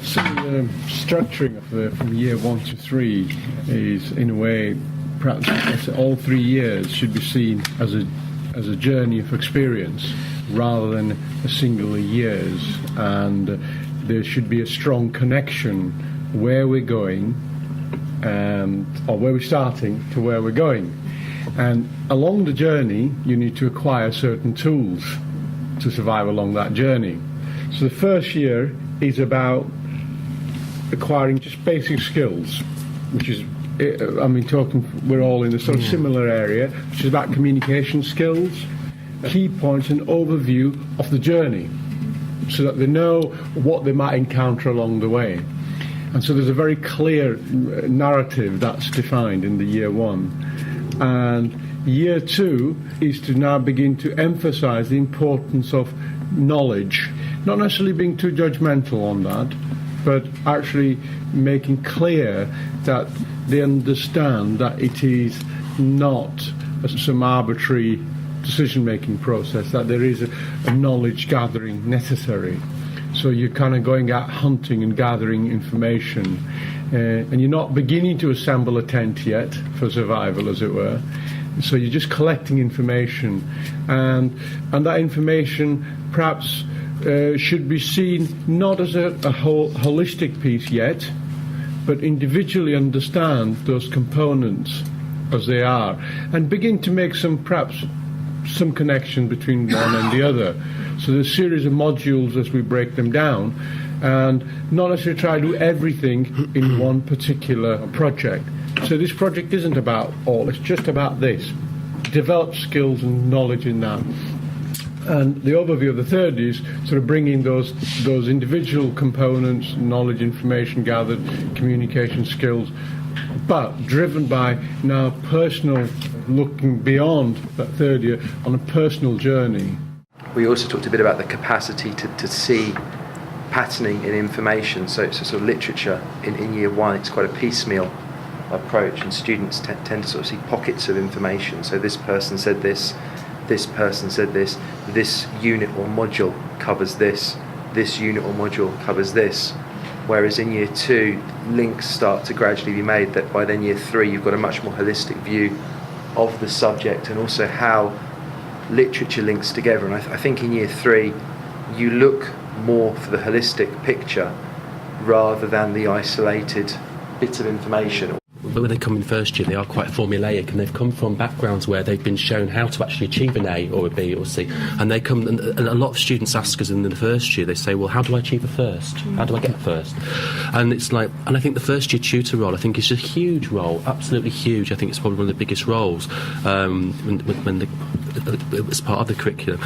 So the structuring of from year 1 to 3 is, in a way, perhaps all 3 years should be seen as a journey of experience rather than a single years, and there should be a strong connection where we're going, or where we're starting to where we're going. And along the journey, you need to acquire certain tools to survive along that journey. So the first year is about acquiring just basic skills, which is, we're all in a sort of similar area, which is about communication skills, key points and overview of the journey, so that they know what they might encounter along the way. And so there's a very clear narrative that's defined in the year 1. And year 2 is to now begin to emphasize the importance of knowledge, not necessarily being too judgmental on that, but actually making clear that they understand that it is not some arbitrary decision-making process, that there is a knowledge gathering necessary. So you're kind of going out hunting and gathering information, and you're not beginning to assemble a tent yet for survival, as it were. So you're just collecting information, and that information perhaps should be seen not as a holistic piece yet, but individually understand those components as they are, and begin to make perhaps some connection between one and the other. So there's a series of modules as we break them down, and not necessarily try to do everything in one particular project. So this project isn't about all, it's just about this. Develop skills and knowledge in that. And the overview of the third is sort of bringing those individual components, knowledge, information gathered, communication skills, but driven by now personal, looking beyond that third year on a personal journey. We also talked a bit about the capacity to see patterning in information. So sort of literature in year 1, it's quite a piecemeal approach, and students tend to sort of see pockets of information. So this person said this person said this unit or module covers this unit or module covers this. Whereas in year 2, links start to gradually be made, that by then year 3 you've got a much more holistic view of the subject and also how literature links together. And I think in year 3 you look more for the holistic picture rather than the isolated bits of information. But when they come in first year, they are quite formulaic, and they've come from backgrounds where they've been shown how to actually achieve an A or a B or a C. And they come, and a lot of students ask us in the first year, they say, well, how do I achieve a first? How do I get a first? And it's like, and I think the first year tutor role, I think is a huge role, absolutely huge. I think it's probably one of the biggest roles it's part of the curriculum.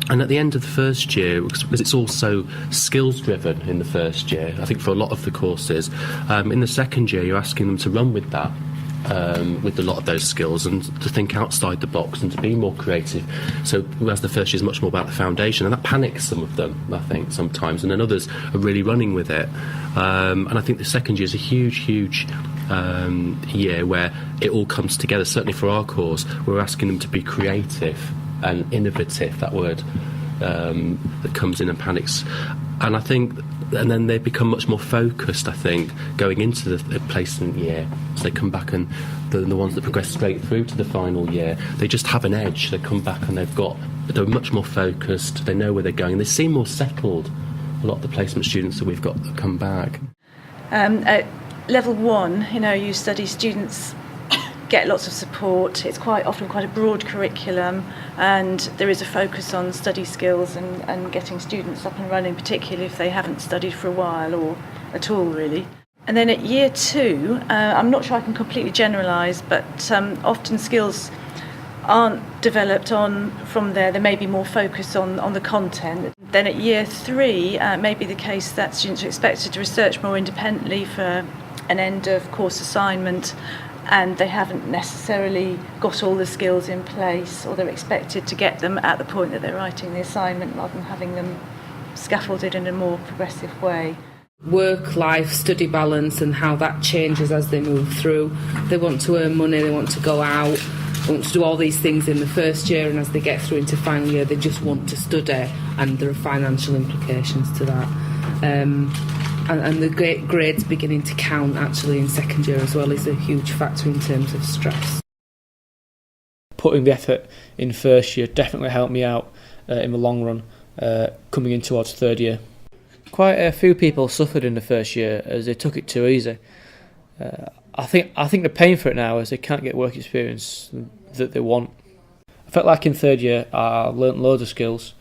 And at the end of the first year, because it's also skills-driven in the first year, I think for a lot of the courses, in the second year you're asking them to run with that, with a lot of those skills, and to think outside the box and to be more creative. So whereas the first year is much more about the foundation, and that panics some of them, I think, sometimes, and then others are really running with it. And I think the second year is a huge year where it all comes together. Certainly for our course, we're asking them to be creative and innovative, that word that comes in and panics. And I think, and then they become much more focused, I think, going into the placement year. So they come back, and the ones that progress straight through to the final year, they just have an edge. They come back and they're much more focused, they know where they're going, and they seem more settled, a lot of the placement students that we've got that come back. At level 1, you study students get lots of support. It's quite often quite a broad curriculum, and there is a focus on study skills and getting students up and running, particularly if they haven't studied for a while or at all, really. And then at year 2, I'm not sure I can completely generalise, but often skills aren't developed from there. There may be more focus on the content. Then at year 3, it may be the case that students are expected to research more independently for an end of course assignment, and they haven't necessarily got all the skills in place, or they're expected to get them at the point that they're writing the assignment rather than having them scaffolded in a more progressive way. Work-life, study balance, and how that changes as they move through. They want to earn money, they want to go out, they want to do all these things in the first year, and as they get through into final year they just want to study, and there are financial implications to that. And the grades beginning to count actually in second year as well is a huge factor in terms of stress. Putting the effort in first year definitely helped me out in the long run, coming in towards third year. Quite a few people suffered in the first year as they took it too easy. I think they're paying for it now as they can't get work experience that they want. I felt like in third year I learnt loads of skills,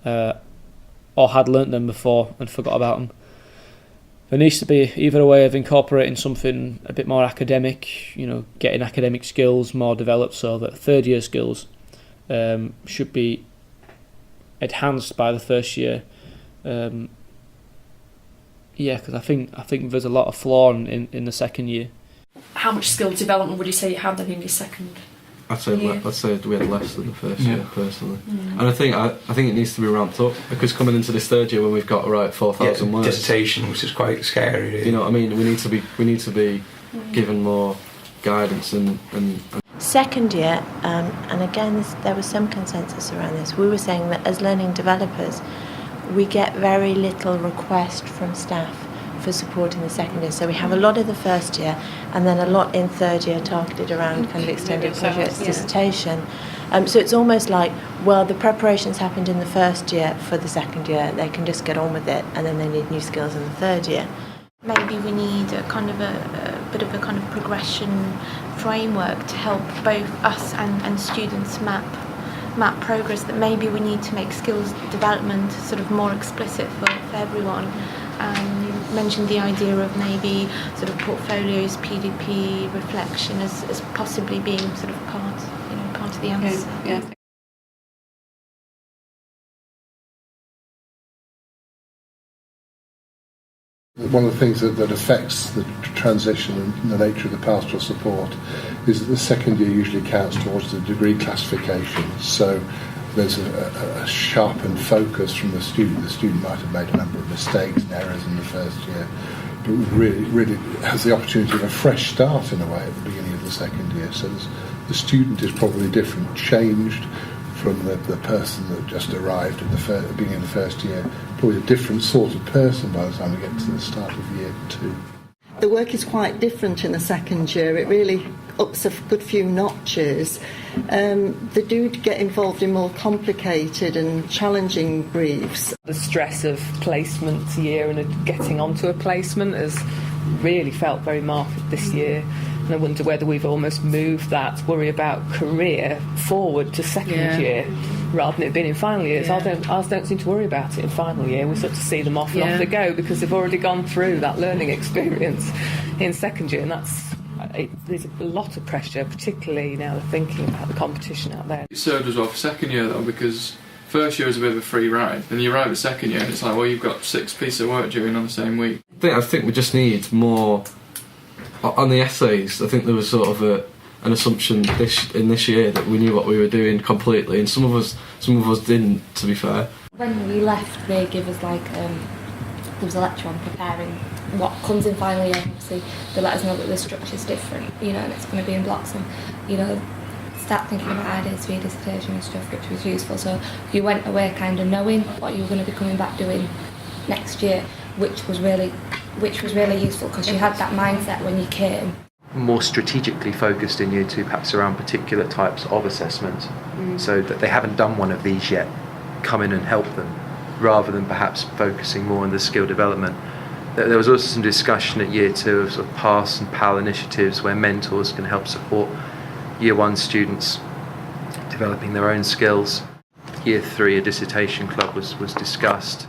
or had learnt them before and forgot about them. There needs to be either a way of incorporating something a bit more academic, getting academic skills more developed, so that third year skills should be enhanced by the first year. Because I think there's a lot of flaw in the second year. How much skill development would you say you had then in your second? I'd say we had less than the first year personally, and I think it needs to be ramped up, because coming into this third year when we've got to write 4,000 words, dissertation, which is quite scary. Really. You know what I mean? We need to be given more guidance and Second year, and again there was some consensus around this. We were saying that as learning developers, we get very little request from staff for support in the second year. So we have a lot of the first year, and then a lot in third year targeted around kind of extended projects, dissertation. So it's almost like, well, the preparations happened in the first year for the second year, they can just get on with it, and then they need new skills in the third year. Maybe we need a kind of a bit of a kind of progression framework to help both us and students map progress, that maybe we need to make skills development sort of more explicit for everyone. You mentioned the idea of maybe sort of portfolios, PDP, reflection as possibly being sort of part of the answer. Yeah. One of the things that affects the transition and the nature of the pastoral support is that the second year usually counts towards the degree classification. So there's a sharpened focus from the student. The student might have made a number of mistakes and errors in the first year, but really has the opportunity of a fresh start in a way at the beginning of the second year. So the student is probably different, changed from the person that just arrived at the beginning of the first year, probably a different sort of person by the time we get to the start of year two. The work is quite different in the second year. It really ups a good few notches. They do get involved in more complicated and challenging briefs. The stress of placement year and getting onto a placement has really felt very marked this year. And I wonder whether we've almost moved that worry about career forward to second year rather than it being in final years. Ours don't seem to worry about it in final year. We sort of see them off and off they go because they've already gone through that learning experience in second year, and there's a lot of pressure, particularly now they're thinking about the competition out there. It served as well for second year though, because first year is a bit of a free ride, then you arrive at second year and it's like, well, you've got 6 pieces of work due in on the same week. I think we just need more on the essays. I think there was sort of an assumption in this year that we knew what we were doing completely, and some of us didn't, to be fair. When we left, they give us there was a lecture on preparing what comes in final year. Obviously they let us know that the structure's different, and it's going to be in blocks, and start thinking about ideas for your dissertation and stuff, which was useful. So you went away kind of knowing what you were going to be coming back doing next year, which was really useful because you had that mindset when you came. More strategically focused in year two, perhaps around particular types of assessment, so that they haven't done one of these yet, come in and help them, rather than perhaps focusing more on the skill development. There was also some discussion at year two of sort of PASS and PAL initiatives where mentors can help support year one students developing their own skills. Year three, a dissertation club was discussed.